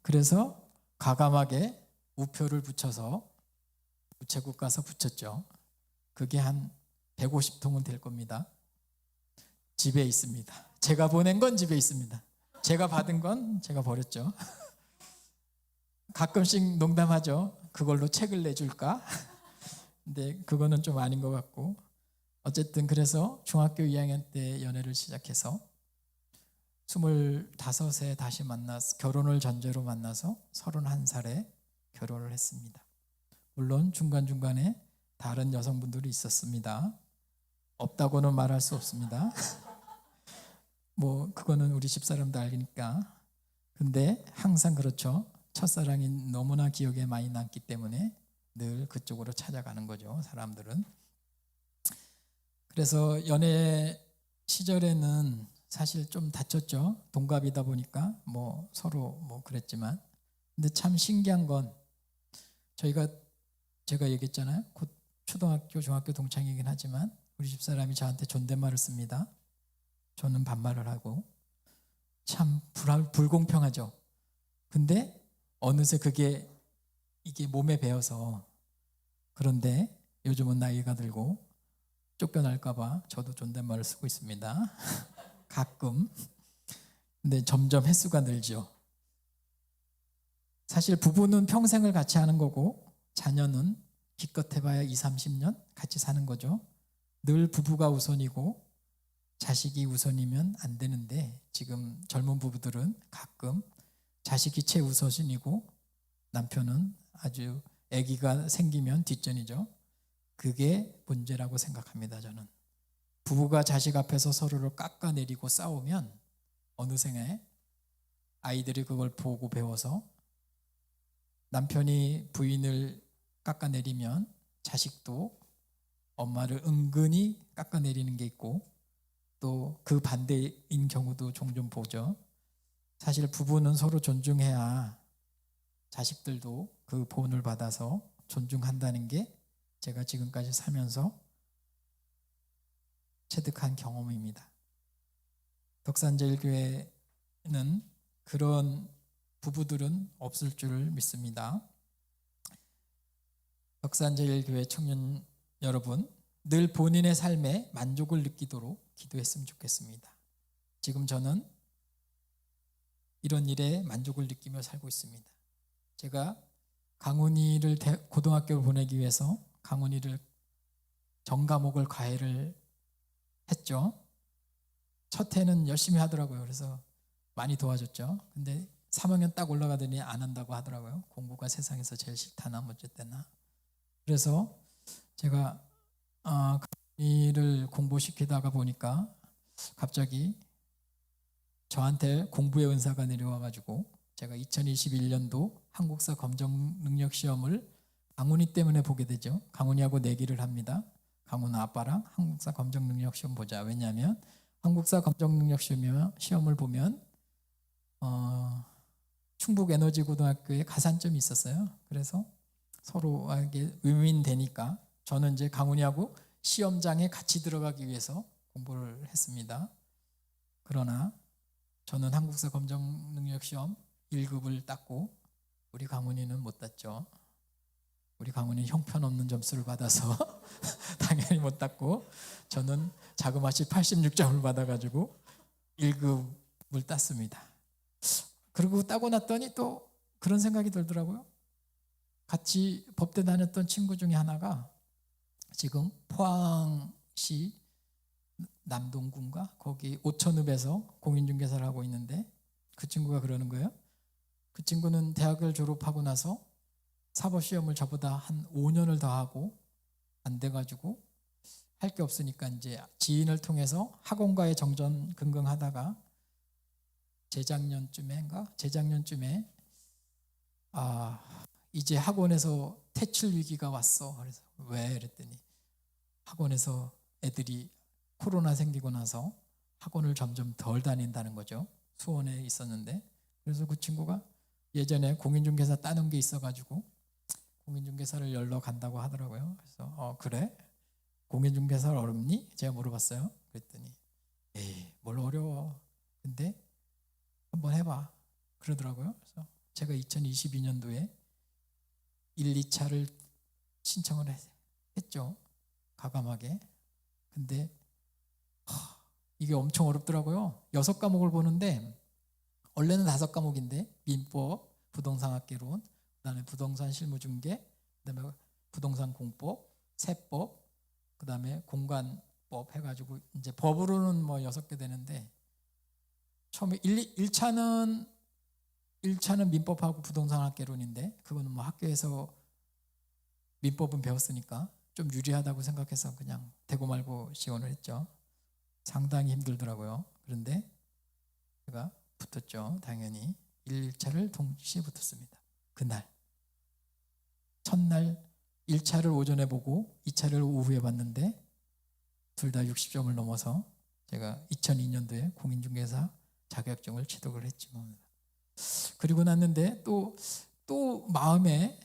Speaker 1: 그래서 과감하게 우표를 붙여서 우체국 가서 붙였죠. 그게 한 150통은 될 겁니다. 집에 있습니다. 제가 보낸 건 집에 있습니다. 제가 받은 건 제가 버렸죠. 가끔씩 농담하죠. 그걸로 책을 내줄까? 근데 그거는 좀 아닌 것 같고, 어쨌든 그래서 중학교 2학년 때 연애를 시작해서 25세 다시 만나서 결혼을 전제로 만나서 31살에 결혼을 했습니다. 물론 중간중간에 다른 여성분들이 있었습니다. 없다고는 말할 수 없습니다. 뭐 그거는 우리 집사람도 알니까. 근데 항상 그렇죠. 첫사랑이 너무나 기억에 많이 남기 때문에 늘 그쪽으로 찾아가는 거죠, 사람들은. 그래서 연애 시절에는 사실 좀 다쳤죠. 동갑이다 보니까 뭐 서로 뭐 그랬지만, 근데 참 신기한 건 제가 얘기했잖아요. 곧 초등학교, 중학교 동창이긴 하지만 우리 집사람이 저한테 존댓말을 씁니다. 저는 반말을 하고. 참 불공평하죠. 근데 어느새 이게 몸에 배어서. 그런데 요즘은 나이가 들고 쫓겨날까 봐 저도 존댓말을 쓰고 있습니다. 가끔. 근데 점점 횟수가 늘죠. 사실 부부는 평생을 같이 하는 거고 자녀는 기껏 해봐야 20, 30년 같이 사는 거죠. 늘 부부가 우선이고 자식이 우선이면 안 되는데 지금 젊은 부부들은 가끔 자식이 최우선이고 남편은 아주 아기가 생기면 뒷전이죠. 그게 문제라고 생각합니다. 저는 부부가 자식 앞에서 서로를 깎아내리고 싸우면 어느새 아이들이 그걸 보고 배워서 남편이 부인을 깎아내리면 자식도 엄마를 은근히 깎아내리는 게 있고 또 그 반대인 경우도 종종 보죠. 사실 부부는 서로 존중해야 자식들도 그 본을 받아서 존중한다는 게 제가 지금까지 살면서 체득한 경험입니다. 덕산제일교회는 그런 부부들은 없을 줄 믿습니다. 덕산제일교회 청년 여러분, 늘 본인의 삶에 만족을 느끼도록 기도했으면 좋겠습니다. 지금 저는 이런 일에 만족을 느끼며 살고 있습니다. 제가 강훈이를 고등학교를 보내기 위해서 강훈이를 전과목을 과외를 했죠. 첫 해는 열심히 하더라고요. 그래서 많이 도와줬죠. 근데 3학년 딱 올라가더니 안 한다고 하더라고요. 공부가 세상에서 제일 싫다나 어쨌대나. 그래서 제가 강훈이를 공부시키다가 보니까 갑자기 저한테 공부의 은사가 내려와가지고 제가 2021년도 한국사 검정 능력 시험을 강훈이 때문에 보게 되죠. 강훈이하고 내기를 합니다. 강훈아 아빠랑 한국사 검정 능력 시험 보자. 왜냐하면 한국사 검정 능력 시험을 보면 충북에너지고등학교에 가산점이 있었어요. 그래서 서로에게 윈윈되니까 저는 이제 강훈이하고 시험장에 같이 들어가기 위해서 공부를 했습니다. 그러나 저는 한국사 검정 능력 시험 1급을 땄고 우리 강훈이는 못 땄죠. 우리 강훈이는 형편없는 점수를 받아서 당연히 못 땄고 저는 자그마치 86점을 받아가지고 1급을 땄습니다. 그리고 따고 났더니 또 그런 생각이 들더라고요. 같이 법대 다녔던 친구 중에 하나가 지금 포항시 남동군가 거기 오천읍에서 공인중개사를 하고 있는데 그 친구가 그러는 거예요. 그 친구는 대학을 졸업하고 나서 사법시험을 저보다 한 5년을 더 하고 안 돼가지고 할 게 없으니까 이제 지인을 통해서 학원가에 정전긍긍하다가 재작년쯤에 이제 학원에서 퇴출 위기가 왔어. 그래서 왜? 그랬더니 학원에서 애들이 코로나 생기고 나서 학원을 점점 덜 다닌다는 거죠. 수원에 있었는데. 그래서 그 친구가 예전에 공인중개사 따는 게 있어가지고 공인중개사를 열러 간다고 하더라고요. 그래서 그래? 공인중개사 어렵니? 제가 물어봤어요. 그랬더니 에이 뭘 어려워. 근데 한번 해봐. 그러더라고요. 그래서 제가 2022년도에 1, 2차를 신청을 했죠. 과감하게. 근데 이게 엄청 어렵더라고요. 6과목을 보는데 원래는 5과목인데 민법, 부동산학개론, 그다음에 부동산 실무중개, 그다음에 부동산 공법, 세법, 그다음에 공간법 해가지고 이제 법으로는 뭐 6개 되는데 처음에 1차는 민법하고 부동산학개론인데 그거는 뭐 학교에서 민법은 배웠으니까 좀 유리하다고 생각해서 그냥 대고 말고 지원을 했죠. 상당히 힘들더라고요. 그런데 제가 붙었죠. 당연히 1차를 동시에 붙었습니다. 그날 첫날 1차를 오전에 보고 2차를 오후에 봤는데 둘 다 60점을 넘어서 제가 2002년도에 공인중개사 자격증을 취득을 했지만, 그리고 났는데 또 마음에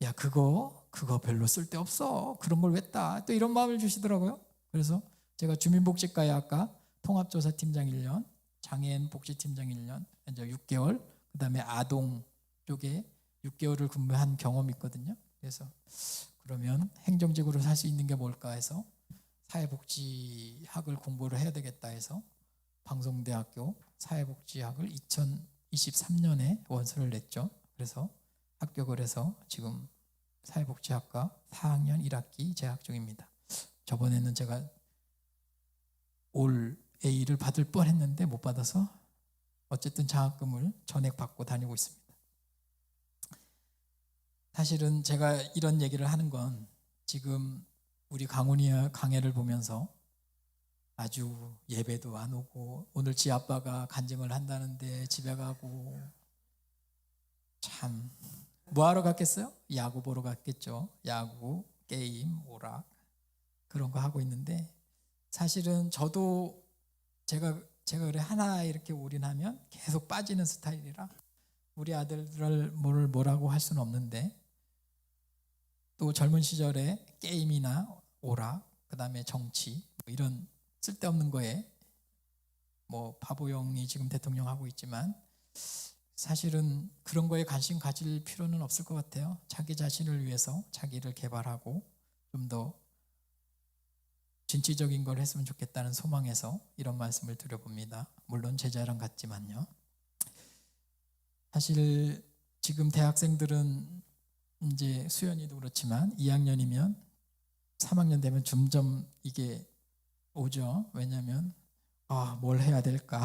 Speaker 1: 야 그거 별로 쓸데없어, 그런 걸 왜 따, 또 이런 마음을 주시더라고요. 그래서 제가 주민복지과의학과 통합조사팀장 1년, 장애인 복지팀장 1년, 이제 6개월, 그 다음에 아동 쪽에 6개월을 근무한 경험이 있거든요. 그래서 그러면 행정직으로 살 수 있는 게 뭘까 해서 사회복지학을 공부를 해야 되겠다 해서 방송대학교 사회복지학을 2023년에 원서를 냈죠. 그래서 합격을 해서 지금 사회복지학과 4학년 1학기 재학 중입니다. 저번에는 제가 올 A를 받을 뻔했는데 못 받아서 어쨌든 장학금을 전액 받고 다니고 있습니다. 사실은 제가 이런 얘기를 하는 건 지금 우리 강훈이 강해를 보면서 아주 예배도 안 오고 오늘 지 아빠가 간증을 한다는데 집에 가고, 참 뭐하러 갔겠어요? 야구 보러 갔겠죠. 야구, 게임, 오락 그런 거 하고 있는데, 사실은 저도 제가 그래 하나 이렇게 올인하면 계속 빠지는 스타일이라 우리 아들을 뭐라고 할 수는 없는데, 또 젊은 시절에 게임이나 오락, 그 다음에 정치 뭐 이런 쓸데없는 거에 뭐 바보용이 지금 대통령 하고 있지만 사실은 그런 거에 관심 가질 필요는 없을 것 같아요. 자기 자신을 위해서 자기를 개발하고 좀 더 진취적인 걸 했으면 좋겠다는 소망에서 이런 말씀을 드려봅니다. 물론 제 자랑 같지만요. 사실 지금 대학생들은 이제 수연이도 그렇지만 2학년이면 3학년 되면 점점 이게 오죠. 왜냐하면 뭘 해야 될까?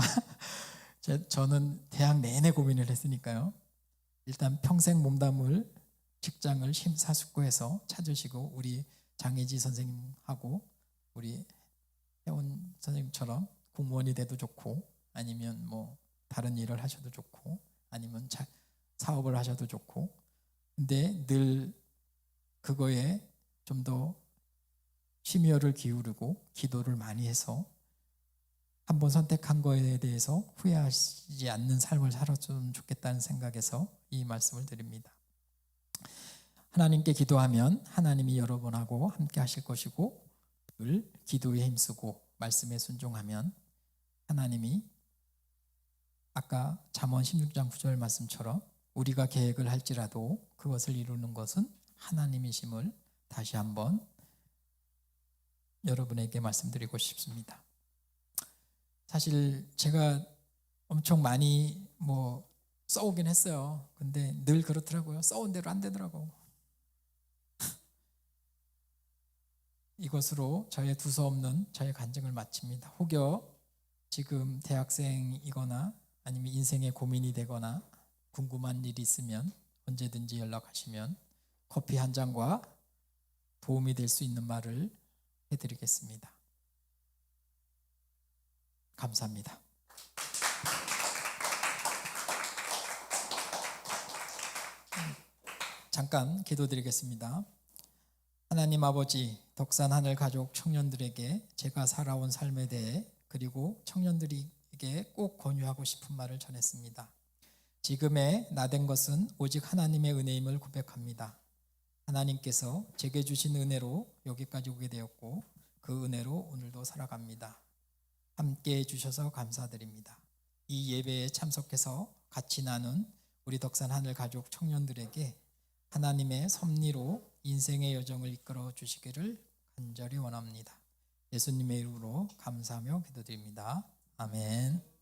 Speaker 1: 저는 대학 내내 고민을 했으니까요. 일단 평생 몸담을 직장을 심사숙고해서 찾으시고, 우리 장혜지 선생님하고 우리 혜원 선생님처럼 공무원이 돼도 좋고, 아니면 뭐 다른 일을 하셔도 좋고, 아니면 사업을 하셔도 좋고, 근데 늘 그거에 좀 더 심혈을 기울이고 기도를 많이 해서 한번 선택한 거에 대해서 후회하지 않는 삶을 살았으면 좋겠다는 생각에서 이 말씀을 드립니다. 하나님께 기도하면 하나님이 여러분하고 함께 하실 것이고, 늘 기도에 힘쓰고 말씀에 순종하면 하나님이 아까 잠언 16장 9절 말씀처럼 우리가 계획을 할지라도 그것을 이루는 것은 하나님이심을 다시 한번 여러분에게 말씀드리고 싶습니다. 사실 제가 엄청 많이 써오긴 했어요. 근데 늘 그렇더라고요. 써온 대로 안 되더라고. 이것으로 저의 두서없는 저의 간증을 마칩니다. 혹여 지금 대학생이거나 아니면 인생에 고민이 되거나 궁금한 일이 있으면 언제든지 연락하시면 커피 한 잔과 도움이 될 수 있는 말을 해드리겠습니다. 감사합니다. 잠깐 기도드리겠습니다. 하나님 아버지, 덕산 하늘 가족 청년들에게 제가 살아온 삶에 대해, 그리고 청년들에게 꼭 권유하고 싶은 말을 전했습니다. 지금의 나된 것은 오직 하나님의 은혜임을 고백합니다. 하나님께서 제게 주신 은혜로 여기까지 오게 되었고 그 은혜로 오늘도 살아갑니다. 함께 해주셔서 감사드립니다. 이 예배에 참석해서 같이 나눈 우리 덕산 하늘 가족 청년들에게 하나님의 섭리로 인생의 여정을 이끌어 주시기를 간절히 원합니다. 예수님의 이름으로 감사하며 기도드립니다. 아멘.